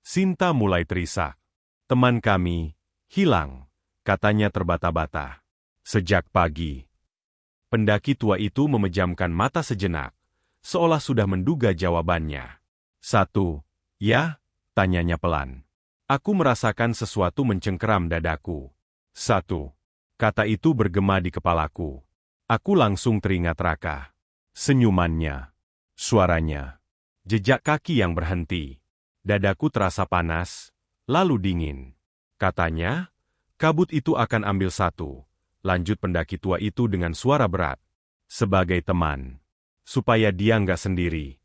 Sinta mulai terisak. "Teman kami hilang," katanya terbata-bata. "Sejak pagi." Pendaki tua itu memejamkan mata sejenak, seolah sudah menduga jawabannya. "Satu, ya?" tanyanya pelan. Aku merasakan sesuatu mencengkeram dadaku. "Satu." Kata itu bergema di kepalaku. Aku langsung teringat Raka. Senyumannya. Suaranya. Jejak kaki yang berhenti. Dadaku terasa panas, lalu dingin. Katanya, kabut itu akan ambil satu. Lanjut pendaki tua itu dengan suara berat. "Sebagai teman. Supaya dia nggak sendiri."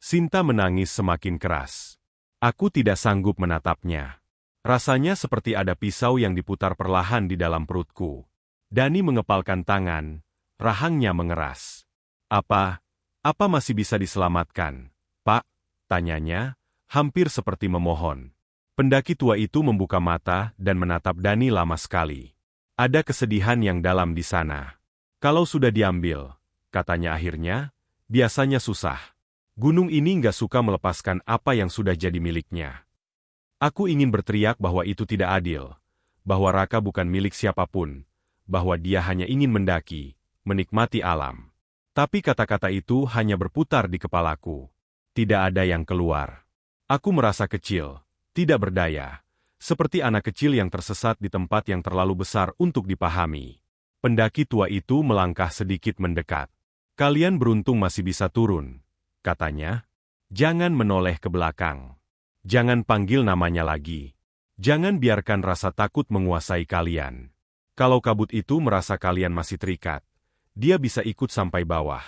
Sinta menangis semakin keras. Aku tidak sanggup menatapnya. Rasanya seperti ada pisau yang diputar perlahan di dalam perutku. Dani mengepalkan tangan, rahangnya mengeras. Apa masih bisa diselamatkan, Pak? Tanyanya, hampir seperti memohon. Pendaki tua itu membuka mata dan menatap Dani lama sekali. Ada kesedihan yang dalam di sana. Kalau sudah diambil, katanya akhirnya, biasanya susah. Gunung ini nggak suka melepaskan apa yang sudah jadi miliknya. Aku ingin berteriak bahwa itu tidak adil, bahwa Raka bukan milik siapapun, bahwa dia hanya ingin mendaki, menikmati alam. Tapi kata-kata itu hanya berputar di kepalaku. Tidak ada yang keluar. Aku merasa kecil, tidak berdaya, seperti anak kecil yang tersesat di tempat yang terlalu besar untuk dipahami. Pendaki tua itu melangkah sedikit mendekat. Kalian beruntung masih bisa turun, katanya. Jangan menoleh ke belakang. Jangan panggil namanya lagi. Jangan biarkan rasa takut menguasai kalian. Kalau kabut itu merasa kalian masih terikat, dia bisa ikut sampai bawah.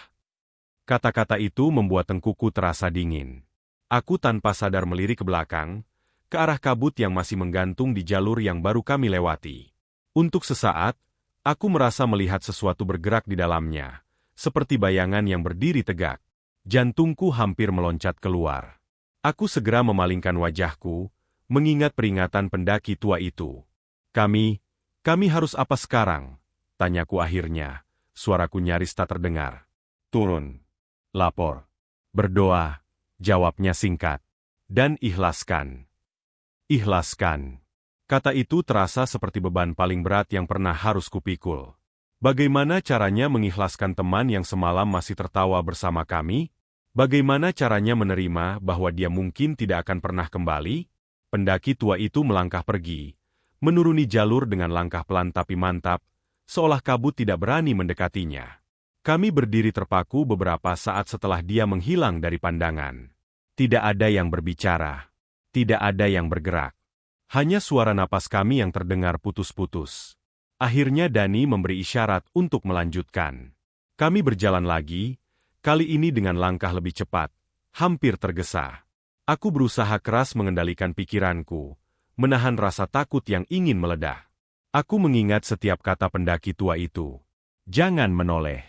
Kata-kata itu membuat tengkuku terasa dingin. Aku tanpa sadar melirik ke belakang, ke arah kabut yang masih menggantung di jalur yang baru kami lewati. Untuk sesaat, aku merasa melihat sesuatu bergerak di dalamnya, seperti bayangan yang berdiri tegak. Jantungku hampir meloncat keluar. Aku segera memalingkan wajahku, mengingat peringatan pendaki tua itu. Kami harus apa sekarang? Tanyaku akhirnya. Suaraku nyaris tak terdengar. Turun. Lapor. Berdoa. Jawabnya singkat. Dan ikhlaskan. Ikhlaskan. Kata itu terasa seperti beban paling berat yang pernah harus kupikul. Bagaimana caranya mengikhlaskan teman yang semalam masih tertawa bersama kami? Bagaimana caranya menerima bahwa dia mungkin tidak akan pernah kembali? Pendaki tua itu melangkah pergi, menuruni jalur dengan langkah pelan tapi mantap, seolah kabut tidak berani mendekatinya. Kami berdiri terpaku beberapa saat setelah dia menghilang dari pandangan. Tidak ada yang berbicara. Tidak ada yang bergerak. Hanya suara napas kami yang terdengar putus-putus. Akhirnya Dani memberi isyarat untuk melanjutkan. Kami berjalan lagi, kali ini dengan langkah lebih cepat, hampir tergesa. Aku berusaha keras mengendalikan pikiranku, menahan rasa takut yang ingin meledak. Aku mengingat setiap kata pendaki tua itu. Jangan menoleh.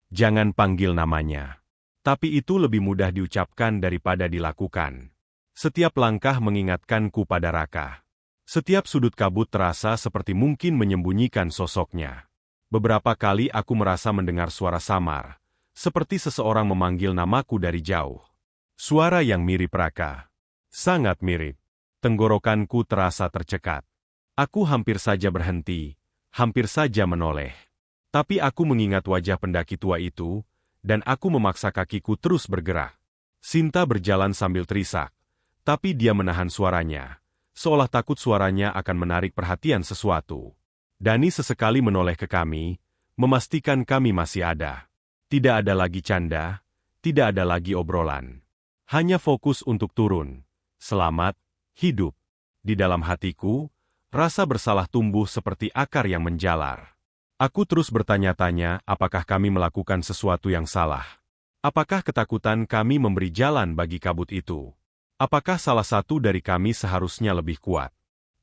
Jangan panggil namanya. Tapi itu lebih mudah diucapkan daripada dilakukan. Setiap langkah mengingatkanku pada Raka. Setiap sudut kabut terasa seperti mungkin menyembunyikan sosoknya. Beberapa kali aku merasa mendengar suara samar, seperti seseorang memanggil namaku dari jauh. Suara yang mirip Raka. Sangat mirip. Tenggorokanku terasa tercekat. Aku hampir saja berhenti, hampir saja menoleh. Tapi aku mengingat wajah pendaki tua itu, dan aku memaksa kakiku terus bergerak. Sinta berjalan sambil terisak, tapi dia menahan suaranya, seolah takut suaranya akan menarik perhatian sesuatu. Dani sesekali menoleh ke kami, memastikan kami masih ada. Tidak ada lagi canda, tidak ada lagi obrolan. Hanya fokus untuk turun, selamat, hidup. Di dalam hatiku, rasa bersalah tumbuh seperti akar yang menjalar. Aku terus bertanya-tanya apakah kami melakukan sesuatu yang salah. Apakah ketakutan kami memberi jalan bagi kabut itu? Apakah salah satu dari kami seharusnya lebih kuat?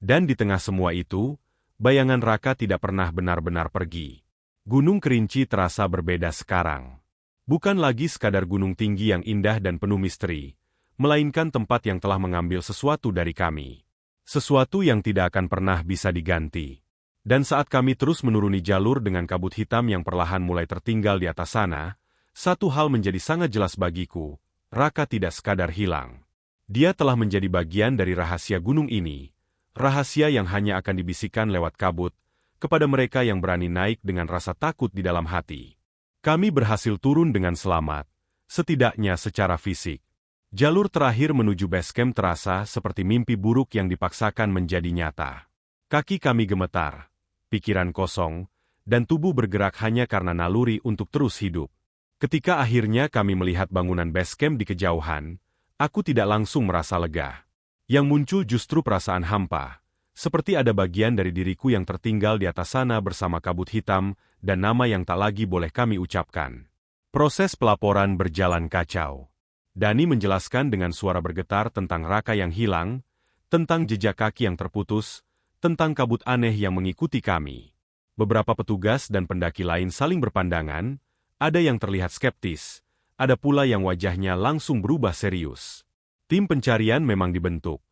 Dan di tengah semua itu, bayangan Raka tidak pernah benar-benar pergi. Gunung Kerinci terasa berbeda sekarang. Bukan lagi sekadar gunung tinggi yang indah dan penuh misteri, melainkan tempat yang telah mengambil sesuatu dari kami. Sesuatu yang tidak akan pernah bisa diganti. Dan saat kami terus menuruni jalur dengan kabut hitam yang perlahan mulai tertinggal di atas sana, satu hal menjadi sangat jelas bagiku, Raka tidak sekadar hilang. Dia telah menjadi bagian dari rahasia gunung ini, rahasia yang hanya akan dibisikkan lewat kabut, kepada mereka yang berani naik dengan rasa takut di dalam hati. Kami berhasil turun dengan selamat, setidaknya secara fisik. Jalur terakhir menuju base camp terasa seperti mimpi buruk yang dipaksakan menjadi nyata. Kaki kami gemetar, pikiran kosong, dan tubuh bergerak hanya karena naluri untuk terus hidup. Ketika akhirnya kami melihat bangunan base camp di kejauhan, aku tidak langsung merasa lega. Yang muncul justru perasaan hampa, seperti ada bagian dari diriku yang tertinggal di atas sana bersama kabut hitam dan nama yang tak lagi boleh kami ucapkan. Proses pelaporan berjalan kacau. Dani menjelaskan dengan suara bergetar tentang Raka yang hilang, tentang jejak kaki yang terputus, tentang kabut aneh yang mengikuti kami. Beberapa petugas dan pendaki lain saling berpandangan, ada yang terlihat skeptis, ada pula yang wajahnya langsung berubah serius. Tim pencarian memang dibentuk,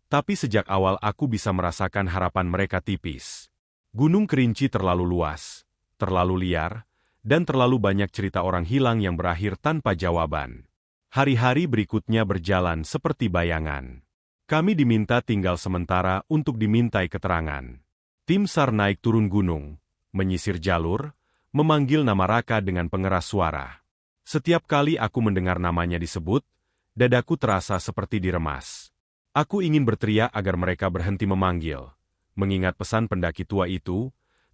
tapi sejak awal aku bisa merasakan harapan mereka tipis. Gunung Kerinci terlalu luas, terlalu liar, dan terlalu banyak cerita orang hilang yang berakhir tanpa jawaban. Hari-hari berikutnya berjalan seperti bayangan. Kami diminta tinggal sementara untuk dimintai keterangan. Tim SAR naik turun gunung, menyisir jalur, memanggil nama Raka dengan pengeras suara. Setiap kali aku mendengar namanya disebut, dadaku terasa seperti diremas. Aku ingin berteriak agar mereka berhenti memanggil, mengingat pesan pendaki tua itu,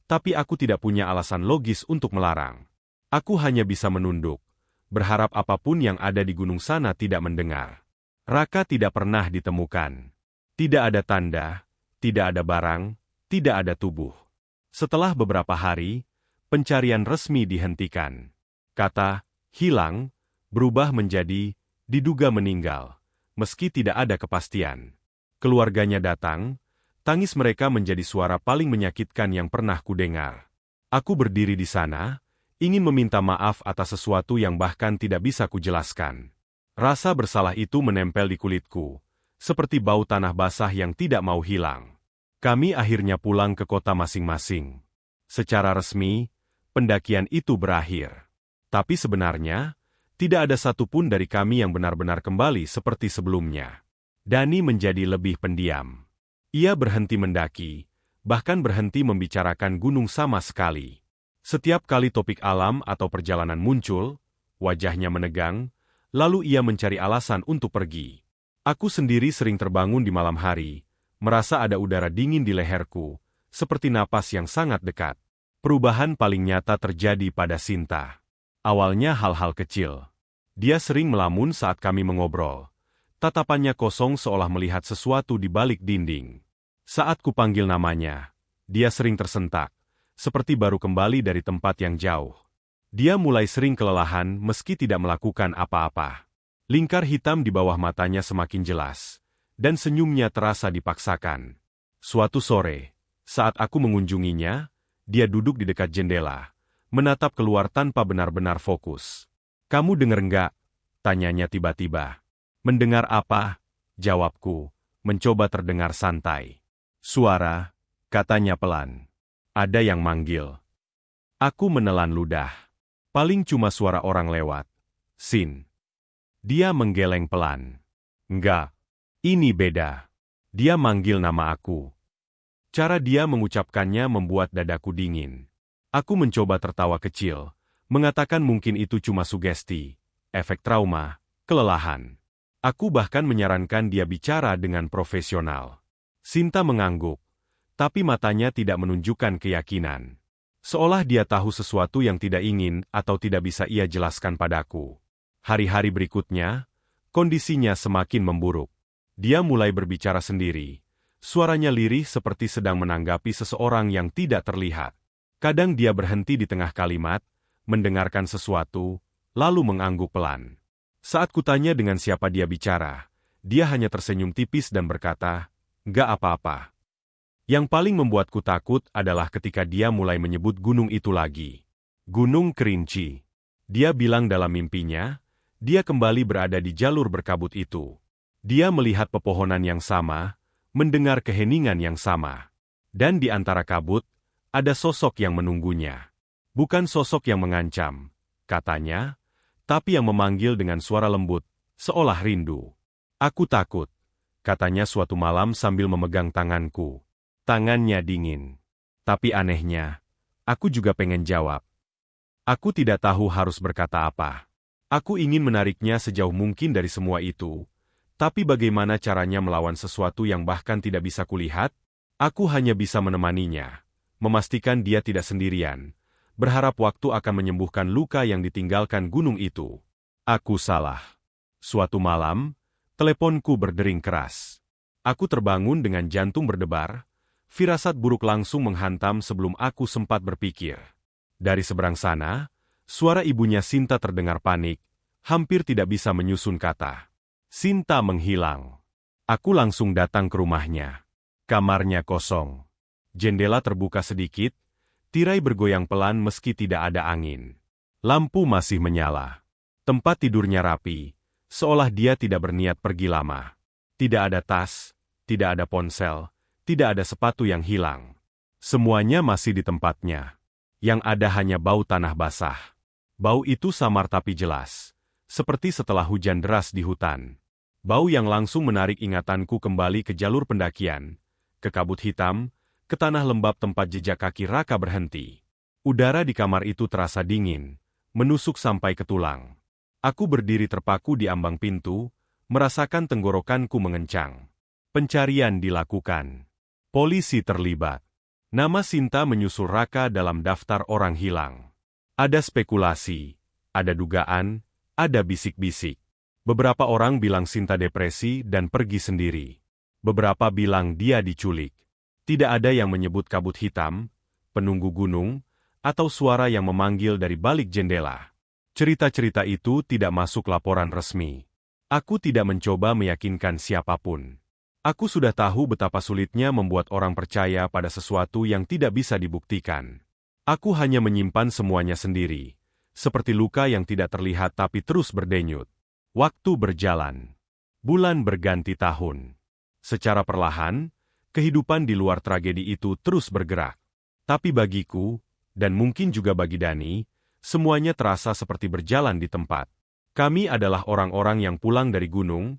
tapi aku tidak punya alasan logis untuk melarang. Aku hanya bisa menunduk, berharap apapun yang ada di gunung sana tidak mendengar. Raka tidak pernah ditemukan. Tidak ada tanda, tidak ada barang, tidak ada tubuh. Setelah beberapa hari, pencarian resmi dihentikan. Kata hilang berubah menjadi diduga meninggal, meski tidak ada kepastian. Keluarganya datang, tangis mereka menjadi suara paling menyakitkan yang pernah kudengar. Aku berdiri di sana, ingin meminta maaf atas sesuatu yang bahkan tidak bisa kujelaskan. Rasa bersalah itu menempel di kulitku, seperti bau tanah basah yang tidak mau hilang. Kami akhirnya pulang ke kota masing-masing. Secara resmi, pendakian itu berakhir. Tapi sebenarnya, tidak ada satupun dari kami yang benar-benar kembali seperti sebelumnya. Dani menjadi lebih pendiam. Ia berhenti mendaki, bahkan berhenti membicarakan gunung sama sekali. Setiap kali topik alam atau perjalanan muncul, wajahnya menegang, lalu ia mencari alasan untuk pergi. Aku sendiri sering terbangun di malam hari, merasa ada udara dingin di leherku, seperti napas yang sangat dekat. Perubahan paling nyata terjadi pada Sinta. Awalnya hal-hal kecil. Dia sering melamun saat kami mengobrol. Tatapannya kosong seolah melihat sesuatu di balik dinding. Saat kupanggil namanya, dia sering tersentak, seperti baru kembali dari tempat yang jauh. Dia mulai sering kelelahan meski tidak melakukan apa-apa. Lingkar hitam di bawah matanya semakin jelas, dan senyumnya terasa dipaksakan. Suatu sore, saat aku mengunjunginya, dia duduk di dekat jendela, menatap keluar tanpa benar-benar fokus. "Kamu dengar enggak?" tanyanya tiba-tiba. "Mendengar apa?" jawabku, mencoba terdengar santai. "Suara," katanya pelan. "Ada yang manggil." Aku menelan ludah. Paling cuma suara orang lewat. "Sin." Dia menggeleng pelan. "Enggak. Ini beda." Dia manggil nama aku. Cara dia mengucapkannya membuat dadaku dingin. Aku mencoba tertawa kecil, mengatakan mungkin itu cuma sugesti, efek trauma, kelelahan. Aku bahkan menyarankan dia bicara dengan profesional. Sinta mengangguk, tapi matanya tidak menunjukkan keyakinan. Seolah dia tahu sesuatu yang tidak ingin atau tidak bisa ia jelaskan padaku. Hari-hari berikutnya, kondisinya semakin memburuk. Dia mulai berbicara sendiri. Suaranya lirih seperti sedang menanggapi seseorang yang tidak terlihat. Kadang dia berhenti di tengah kalimat, mendengarkan sesuatu, lalu mengangguk pelan. Saat kutanya dengan siapa dia bicara, dia hanya tersenyum tipis dan berkata, "Nggak apa-apa." Yang paling membuatku takut adalah ketika dia mulai menyebut gunung itu lagi. Gunung Kerinci. Dia bilang dalam mimpinya, dia kembali berada di jalur berkabut itu. Dia melihat pepohonan yang sama, mendengar keheningan yang sama. Dan di antara kabut, ada sosok yang menunggunya. Bukan sosok yang mengancam, katanya, tapi yang memanggil dengan suara lembut, seolah rindu. "Aku takut," katanya suatu malam sambil memegang tanganku. Tangannya dingin. Tapi anehnya, aku juga pengen jawab. Aku tidak tahu harus berkata apa. Aku ingin menariknya sejauh mungkin dari semua itu. Tapi bagaimana caranya melawan sesuatu yang bahkan tidak bisa kulihat? Aku hanya bisa menemaninya, memastikan dia tidak sendirian, berharap waktu akan menyembuhkan luka yang ditinggalkan gunung itu. Aku salah. Suatu malam, teleponku berdering keras. Aku terbangun dengan jantung berdebar. Firasat buruk langsung menghantam sebelum aku sempat berpikir. Dari seberang sana, suara ibunya Sinta terdengar panik, hampir tidak bisa menyusun kata. Sinta menghilang. Aku langsung datang ke rumahnya. Kamarnya kosong. Jendela terbuka sedikit, Tirai bergoyang pelan meski tidak ada angin. Lampu masih menyala. Tempat tidurnya rapi, seolah dia tidak berniat pergi lama. Tidak ada tas, tidak ada ponsel, tidak ada sepatu yang hilang. Semuanya masih di tempatnya. Yang ada hanya bau tanah basah. Bau itu samar tapi jelas, seperti setelah hujan deras di hutan. Bau yang langsung menarik ingatanku kembali ke jalur pendakian, ke kabut hitam, ke tanah lembab tempat jejak kaki Raka berhenti. Udara di kamar itu terasa dingin, menusuk sampai ke tulang. Aku berdiri terpaku di ambang pintu, merasakan tenggorokanku mengencang. Pencarian dilakukan. Polisi terlibat. Nama Sinta menyusul Raka dalam daftar orang hilang. Ada spekulasi, ada dugaan, ada bisik-bisik. Beberapa orang bilang Sinta depresi dan pergi sendiri. Beberapa bilang dia diculik. Tidak ada yang menyebut kabut hitam, penunggu gunung, atau suara yang memanggil dari balik jendela. Cerita-cerita itu tidak masuk laporan resmi. Aku tidak mencoba meyakinkan siapapun. Aku sudah tahu betapa sulitnya membuat orang percaya pada sesuatu yang tidak bisa dibuktikan. Aku hanya menyimpan semuanya sendiri, seperti luka yang tidak terlihat tapi terus berdenyut. Waktu berjalan. Bulan berganti tahun. Secara perlahan, kehidupan di luar tragedi itu terus bergerak. Tapi bagiku, dan mungkin juga bagi Dani, semuanya terasa seperti berjalan di tempat. Kami adalah orang-orang yang pulang dari gunung,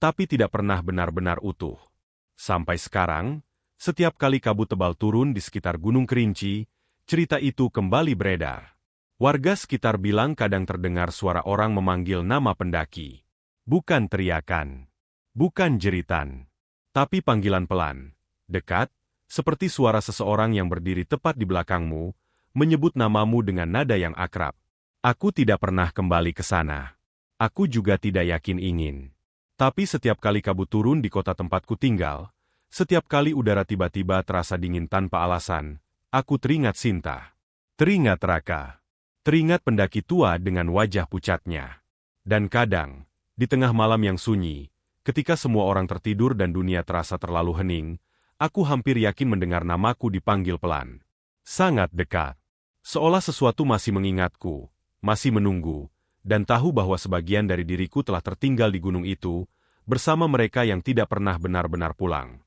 tapi tidak pernah benar-benar utuh. Sampai sekarang, setiap kali kabut tebal turun di sekitar Gunung Kerinci, cerita itu kembali beredar. Warga sekitar bilang kadang terdengar suara orang memanggil nama pendaki. Bukan teriakan, bukan jeritan, tapi panggilan pelan. Dekat, seperti suara seseorang yang berdiri tepat di belakangmu, menyebut namamu dengan nada yang akrab. Aku tidak pernah kembali ke sana. Aku juga tidak yakin ingin. Tapi setiap kali kabut turun di kota tempatku tinggal, setiap kali udara tiba-tiba terasa dingin tanpa alasan, aku teringat Sinta. Teringat Raka. Teringat pendaki tua dengan wajah pucatnya. Dan kadang, di tengah malam yang sunyi, ketika semua orang tertidur dan dunia terasa terlalu hening, aku hampir yakin mendengar namaku dipanggil pelan. Sangat dekat. Seolah sesuatu masih mengingatku, masih menunggu, dan tahu bahwa sebagian dari diriku telah tertinggal di gunung itu, bersama mereka yang tidak pernah benar-benar pulang.